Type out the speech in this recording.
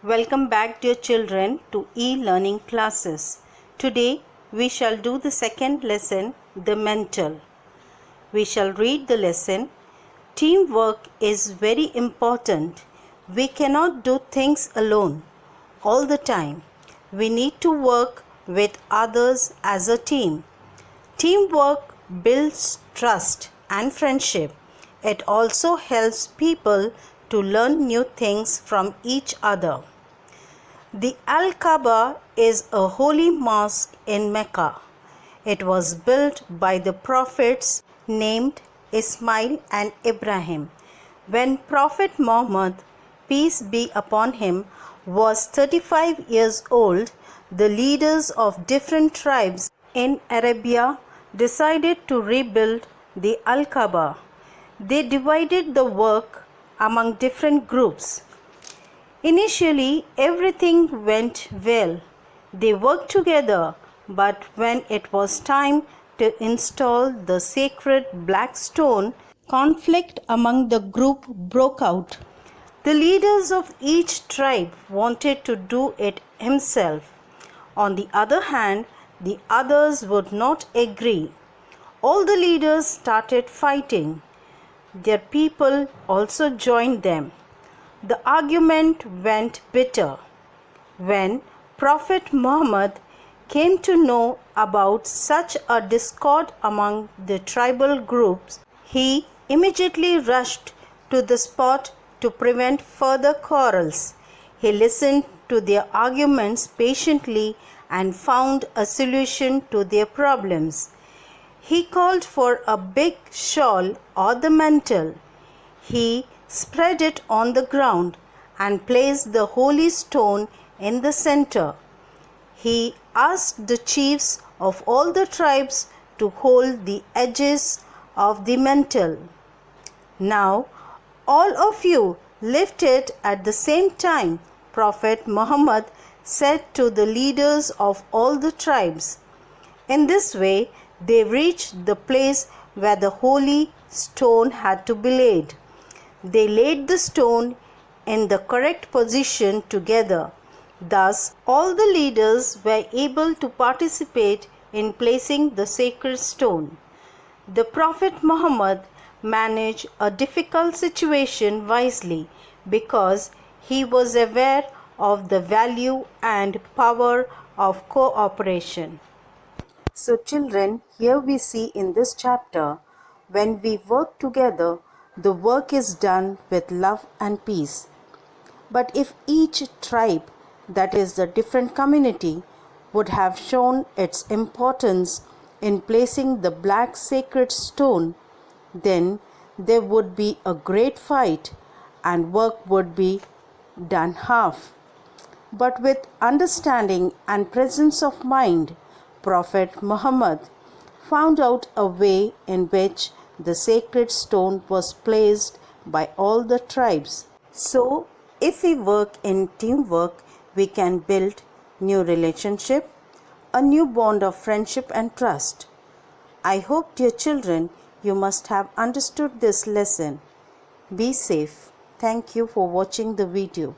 Welcome back, dear children, to e-learning classes. Today we shall do the second lesson, the mental. We shall read the lesson. Teamwork is very important. We cannot do things alone all the time. We need to work with others as a team. Teamwork builds trust and friendship. It also helps people to learn new things from each other. The Al-Kaaba is a holy mosque in Mecca. It was built by the prophets named Ismail and Ibrahim. When Prophet Muhammad, peace be upon him, was 35 years old, the leaders of different tribes in Arabia decided to rebuild the Al-Kaaba. They divided the work among different groups. Initially, everything went well. They worked together, but when it was time to install the sacred black stone, conflict among the group broke out. The leaders of each tribe wanted to do it himself. On the other hand, the others would not agree. All the leaders started fighting. Their people also joined them. The argument went bitter. When Prophet Muhammad came to know about such a discord among the tribal groups, he immediately rushed to the spot to prevent further quarrels. He listened to their arguments patiently and found a solution to their problems. He called for a big shawl or the mantle. He spread it on the ground and placed the holy stone in the center. He asked the chiefs of all the tribes to hold the edges of the mantle. Now, all of you lift it at the same time, Prophet Muhammad said to the leaders of all the tribes. In this way, they reached the place where the holy stone had to be laid. They laid the stone in the correct position together. Thus, all the leaders were able to participate in placing the sacred stone. The Prophet Muhammad managed a difficult situation wisely because he was aware of the value and power of cooperation. So, children, here we see in this chapter, when we work together, the work is done with love and peace. But if each tribe, that is the different community, would have shown its importance in placing the black sacred stone, then there would be a great fight and work would be done half. But with understanding and presence of mind, Prophet Muhammad found out a way in which the sacred stone was placed by all the tribes. So, if we work in teamwork, we can build new relationship, a new bond of friendship and trust. I hope, dear children, you must have understood this lesson. Be safe. Thank you for watching the video.